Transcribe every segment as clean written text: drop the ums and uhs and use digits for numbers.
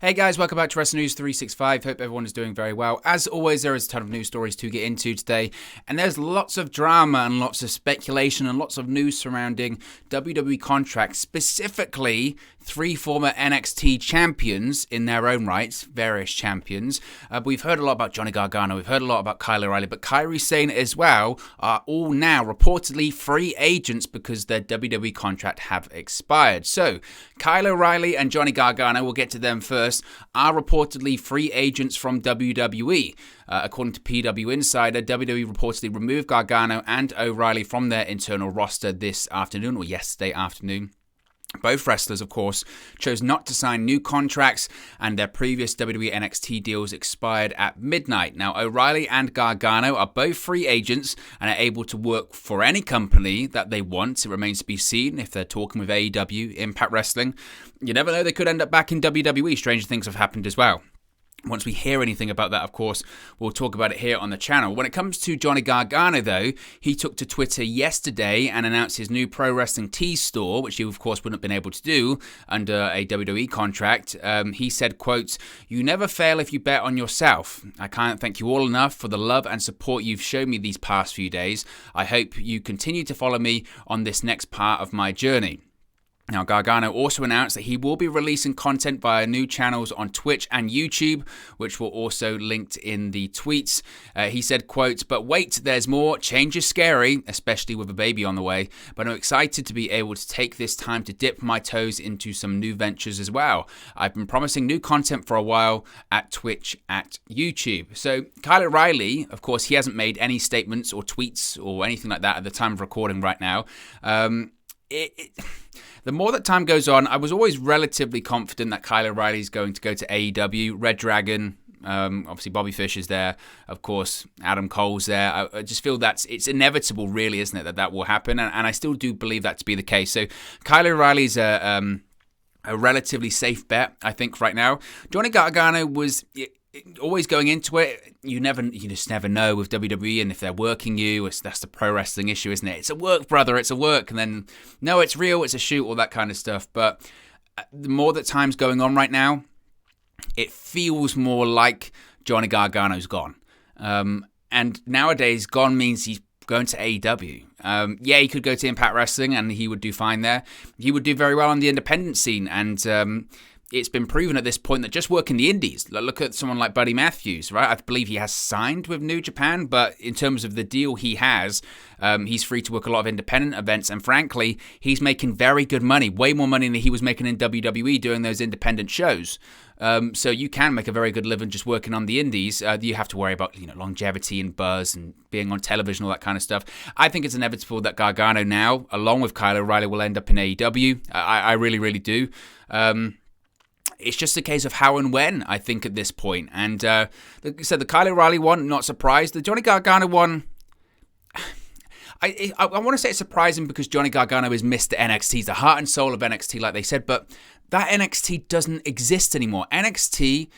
Hey guys, welcome back to Wrestling News 365. Hope everyone is doing very well. As always, there is a ton of news stories to get into today, and there's lots of drama and lots of speculation and lots of news surrounding WWE contracts, specifically 3 former NXT champions in their own rights, various champions. We've heard a lot about Johnny Gargano, we've heard a lot about Kyle O'Reilly, but Kairi Sane as well are all now reportedly free agents because their WWE contract have expired. So, Kyle O'Reilly and Johnny Gargano, we'll get to them first, are reportedly free agents from WWE. According to PW Insider, WWE reportedly removed Gargano and O'Reilly from their internal roster this afternoon, or yesterday afternoon. Both wrestlers, of course, chose not to sign new contracts, and their previous WWE NXT deals expired at midnight. Now, O'Reilly and Gargano are both free agents and are able to work for any company that they want. It remains to be seen if they're talking with AEW, Impact Wrestling. You never know, they could end up back in WWE. Stranger things have happened as well. Once we hear anything about that, of course, we'll talk about it here on the channel. When it comes to Johnny Gargano, though, he took to Twitter yesterday and announced his new Pro Wrestling Tees store, which he, of course, wouldn't have been able to do under a WWE contract. He said, quote, "You never fail if you bet on yourself. I can't thank you all enough for the love and support you've shown me these past few days. I hope you continue to follow me on this next part of my journey." Now, Gargano also announced that he will be releasing content via new channels on Twitch and YouTube, which were also linked in the tweets. He said, quote, "But wait, there's more. Change is scary, especially with a baby on the way, but I'm excited to be able to take this time to dip my toes into some new ventures as well. I've been promising new content for a while at Twitch, at YouTube." So, Kyle O'Reilly, of course, he hasn't made any statements or tweets or anything like that at the time of recording right now. The more that time goes on, I was always relatively confident that Kyle O'Reilly is going to go to AEW. Red Dragon, obviously Bobby Fish is there, of course, Adam Cole's there. I just feel it's inevitable, really, isn't it, that will happen, and I still do believe that to be the case. So Kyle O'Reilly's a relatively safe bet, I think, right now. Johnny Gargano was always going into it, you just never know with WWE, and if they're working you, that's the pro wrestling issue, isn't it? It's a work, brother, it's a work, and then, no, it's real, it's a shoot, all that kind of stuff. But the more that time's going on right now, it feels more like Johnny Gargano's gone. And nowadays, gone means he's going to AEW. Yeah, he could go to Impact Wrestling, and he would do fine there. He would do very well on the independent scene, and it's been proven at this point that just working the indies, look at someone like Buddy Matthews, right? I believe he has signed with New Japan, but in terms of the deal he has, he's free to work a lot of independent events, and frankly, he's making very good money, way more money than he was making in WWE doing those independent shows. So you can make a very good living just working on the indies. You have to worry about longevity and buzz and being on television, all that kind of stuff. I think it's inevitable that Gargano now, along with Kyle O'Reilly, will end up in AEW. I really, really do. It's just a case of how and when, I think, at this point. And like I said, the Kyle O'Reilly one, not surprised. The Johnny Gargano one, I want to say it's surprising because Johnny Gargano is Mr. NXT. He's the heart and soul of NXT, like they said. But that NXT doesn't exist anymore. NXT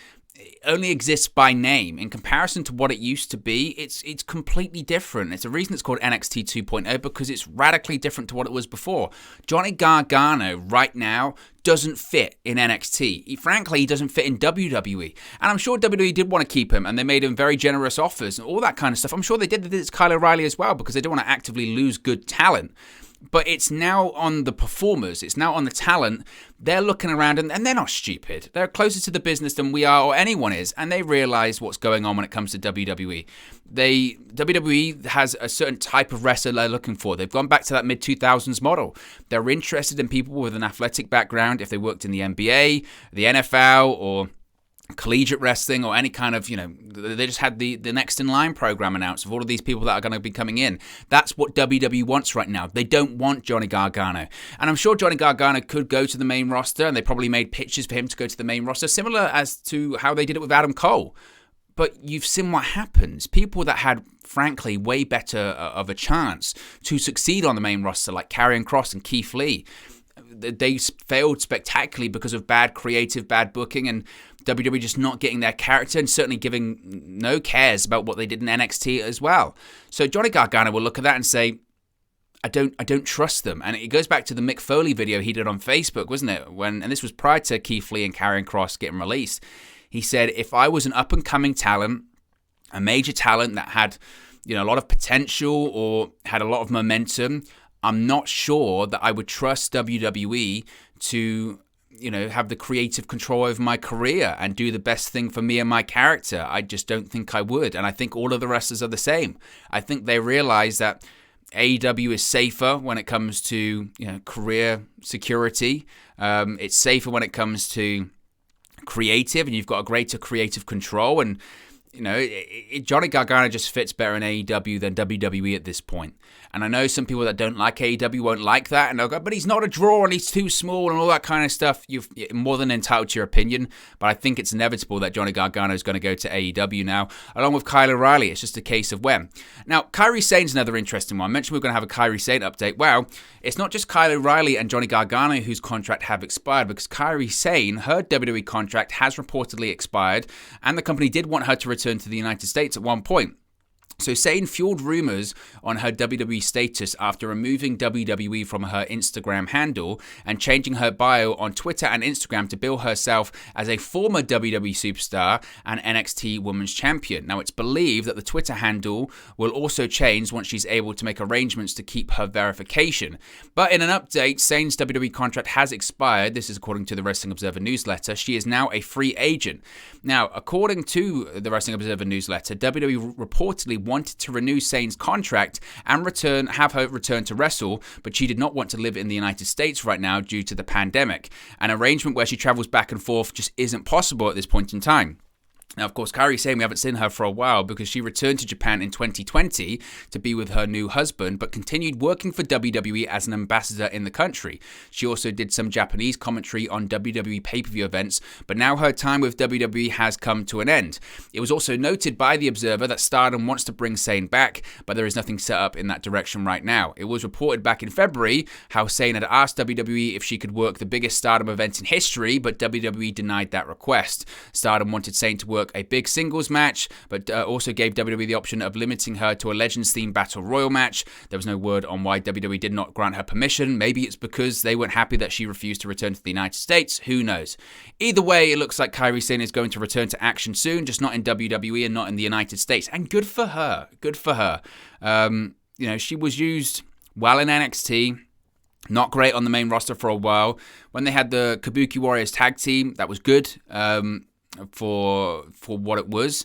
only exists by name. In comparison to what it used to be, it's completely different. It's a reason it's called NXT 2.0, because it's radically different to what it was before. Johnny Gargano right now doesn't fit in NXT. Frankly, he doesn't fit in WWE. And I'm sure WWE did want to keep him, and they made him very generous offers and all that kind of stuff. I'm sure they did this to Kyle O'Reilly as well, because they don't want to actively lose good talent. But it's now on the performers. It's now on the talent. They're looking around, and they're not stupid. They're closer to the business than we are or anyone is, and they realize what's going on when it comes to WWE. WWE has a certain type of wrestler they're looking for. They've gone back to that mid-2000s model. They're interested in people with an athletic background, if they worked in the NBA, the NFL, or collegiate wrestling, or any kind of, they just had the next in line program announced of all of these people that are going to be coming in. That's what WWE wants right now. They don't want Johnny Gargano. And I'm sure Johnny Gargano could go to the main roster, and they probably made pitches for him to go to the main roster, similar as to how they did it with Adam Cole. But you've seen what happens. People that had, frankly, way better of a chance to succeed on the main roster, like Karrion Kross and Keith Lee, they failed spectacularly because of bad booking, and WWE just not getting their character, and certainly giving no cares about what they did in NXT as well. So Johnny Gargano will look at that and say, I don't trust them. And it goes back to the Mick Foley video he did on Facebook, wasn't it? And this was prior to Keith Lee and Karrion Kross getting released. He said, if I was an up-and-coming talent, a major talent that had, a lot of potential or had a lot of momentum, I'm not sure that I would trust WWE to, have the creative control over my career and do the best thing for me and my character. I just don't think I would. And I think all of the wrestlers are the same. I think they realize that AEW is safer when it comes to career security. It's safer when it comes to creative, and you've got a greater creative control. And Johnny Gargano just fits better in AEW than WWE at this point. And I know some people that don't like AEW won't like that, and they'll go, but he's not a draw and he's too small and all that kind of stuff. You're more than entitled to your opinion, but I think it's inevitable that Johnny Gargano is going to go to AEW now, along with Kyle O'Reilly. It's just a case of when. Now, Kairi Sane's another interesting one. I mentioned we're going to have a Kairi Sane update. Well, it's not just Kyle O'Reilly and Johnny Gargano whose contract have expired, because Kairi Sane, her WWE contract has reportedly expired, and the company did want her to return to the United States at one point. So Sane fueled rumors on her WWE status after removing WWE from her Instagram handle and changing her bio on Twitter and Instagram to bill herself as a former WWE superstar and NXT Women's Champion. Now, it's believed that the Twitter handle will also change once she's able to make arrangements to keep her verification. But in an update, Sane's WWE contract has expired. This is according to the Wrestling Observer newsletter. She is now a free agent. Now, according to the Wrestling Observer newsletter, WWE reportedly wanted to renew Sane's contract and have her return to wrestle, but she did not want to live in the United States right now due to the pandemic. An arrangement where she travels back and forth just isn't possible at this point in time. Now, of course, Kairi Sane, we haven't seen her for a while because she returned to Japan in 2020 to be with her new husband, but continued working for WWE as an ambassador in the country. She also did some Japanese commentary on WWE pay-per-view events, but now her time with WWE has come to an end. It was also noted by The Observer that Stardom wants to bring Sane back, but there is nothing set up in that direction right now. It was reported back in February how Sane had asked WWE if she could work the biggest Stardom event in history, but WWE denied that request. Stardom wanted Sane to work a big singles match, but also gave WWE the option of limiting her to a Legends-themed Battle Royal match. There was no word on why WWE did not grant her permission. Maybe it's because they weren't happy that she refused to return to the United States. Who knows? Either way, it looks like Kairi Sane is going to return to action soon, just not in WWE and not in the United States. And good for her. Good for her. She was used well in NXT. Not great on the main roster for a while. When they had the Kabuki Warriors tag team, that was good. For what it was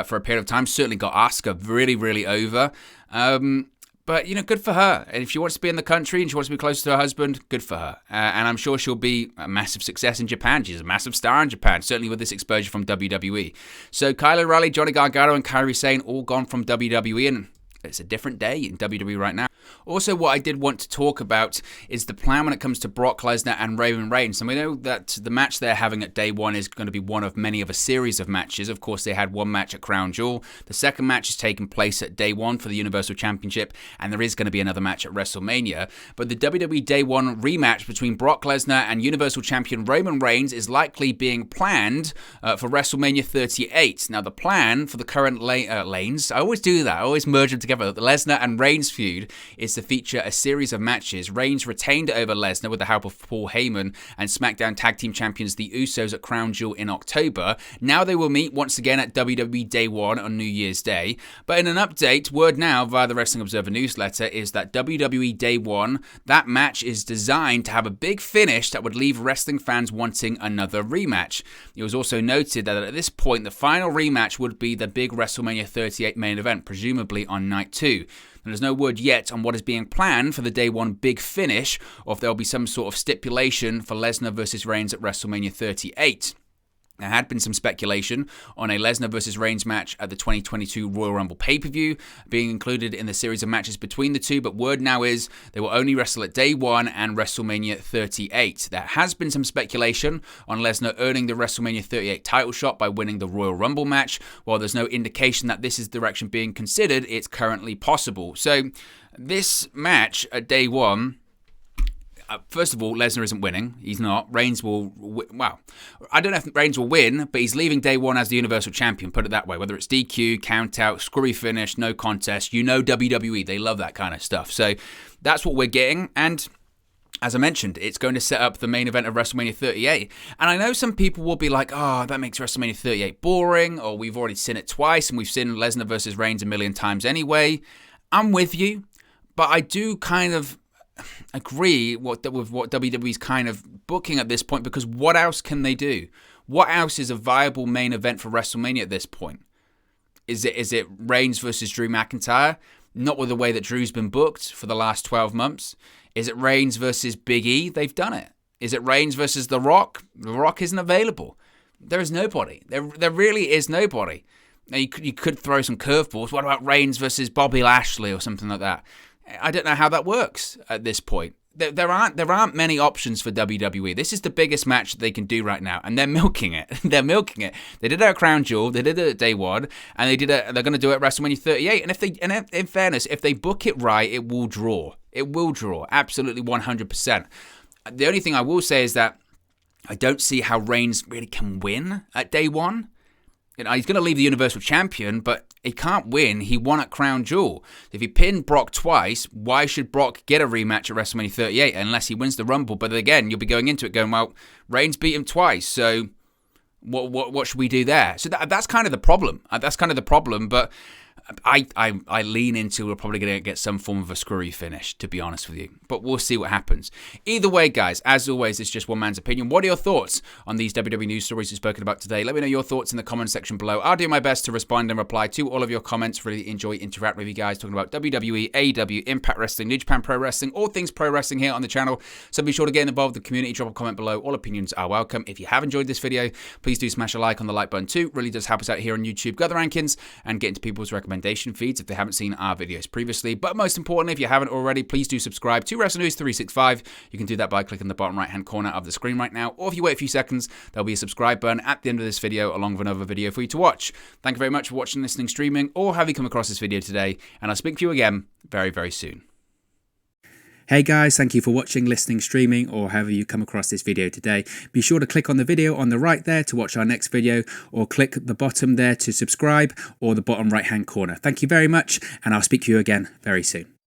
for a period of time. Certainly got Asuka really, really over. But, good for her. And if she wants to be in the country and she wants to be closer to her husband, good for her. And I'm sure she'll be a massive success in Japan. She's a massive star in Japan, certainly with this exposure from WWE. So Kyle O'Reilly, Johnny Gargano, and Kairi Sane all gone from WWE, and it's a different day in WWE right now. Also, what I did want to talk about is the plan when it comes to Brock Lesnar and Roman Reigns. And we know that the match they're having at Day 1 is going to be one of many of a series of matches. Of course, they had one match at Crown Jewel. The second match is taking place at Day 1 for the Universal Championship, and there is going to be another match at WrestleMania. But the WWE Day 1 rematch between Brock Lesnar and Universal Champion Roman Reigns is likely being planned for WrestleMania 38. Now, the plan for the current lanes, I always do that, I always merge them together. The Lesnar and Reigns feud is to feature a series of matches. Reigns retained over Lesnar with the help of Paul Heyman and SmackDown Tag Team Champions The Usos at Crown Jewel in October. Now they will meet once again at WWE Day 1 on New Year's Day. But in an update, word now via the Wrestling Observer newsletter is that WWE Day 1, that match is designed to have a big finish that would leave wrestling fans wanting another rematch. It was also noted that at this point, the final rematch would be the big WrestleMania 38 main event, presumably on night 2. There's no word yet on what is being planned for the Day 1 big finish, or if there'll be some sort of stipulation for Lesnar versus Reigns at WrestleMania 38. There had been some speculation on a Lesnar versus Reigns match at the 2022 Royal Rumble pay-per-view being included in the series of matches between the two, but word now is they will only wrestle at Day 1 and WrestleMania 38. There has been some speculation on Lesnar earning the WrestleMania 38 title shot by winning the Royal Rumble match. While there's no indication that this is the direction being considered, it's currently possible. So this match at Day 1, First of all, Lesnar isn't winning. He's not. Reigns will, well, I don't know if Reigns will win, but he's leaving day one as the Universal Champion, put it that way. Whether it's DQ, count out, screwy finish, no contest, you know WWE, they love that kind of stuff. So that's what we're getting, and as I mentioned, it's going to set up the main event of WrestleMania 38. And I know some people will be like, oh, that makes WrestleMania 38 boring, or we've already seen it twice, and we've seen Lesnar versus Reigns a million times anyway. I'm with you, but I do kind of agree with what WWE's kind of booking at this point, because what else can they do? What else is a viable main event for WrestleMania at this point? Is it Reigns versus Drew McIntyre? Not with the way that Drew's been booked for the last 12 months. Is it Reigns versus Big E? They've done it. Is it Reigns versus The Rock? The Rock isn't available. There is nobody. There really is nobody. Now, you could throw some curveballs. What about Reigns versus Bobby Lashley or something like that? I don't know how that works at this point. There aren't many options for WWE. This is the biggest match that they can do right now, and they're milking it. They're milking it. They did it at Crown Jewel, they did it at Day One, and they're going to do it at WrestleMania 38. And in fairness, if they book it right, it will draw. It will draw, absolutely 100%. The only thing I will say is that I don't see how Reigns really can win at Day One. You know, he's going to leave the Universal Champion, but he can't win. He won at Crown Jewel. If he pinned Brock twice, why should Brock get a rematch at WrestleMania 38 unless he wins the Rumble? But again, you'll be going into it going, well, Reigns beat him twice, so what should we do there? So that's kind of the problem. But I lean into we're probably going to get some form of a screwy finish, to be honest with you. But we'll see what happens. Either way, guys, as always, it's just one man's opinion. What are your thoughts on these WWE news stories we've spoken about today? Let me know your thoughts in the comment section below. I'll do my best to respond and reply to all of your comments. Really enjoy interacting with you guys, talking about WWE, AEW, Impact Wrestling, New Japan Pro Wrestling, all things pro wrestling here on the channel. So be sure to get involved with the community. Drop a comment below. All opinions are welcome. If you have enjoyed this video, please do smash a like on the like button too. Really does help us out here on YouTube. Go to the rankings and get into people's recommendation feeds if they haven't seen our videos previously. But most importantly, if you haven't already, please do subscribe to Wrestle News 365. You can do that by clicking the bottom right hand corner of the screen right now, or if you wait a few seconds, there'll be a subscribe button at the end of this video along with another video for you to watch. Thank you very much for watching, listening, streaming, or have you come across this video today, and I'll speak to you again very, very soon. Hey guys, thank you for watching, listening, streaming, or however you come across this video today. Be sure to click on the video on the right there to watch our next video, or click the bottom there to subscribe, or the bottom right hand corner. Thank you very much, and I'll speak to you again very soon.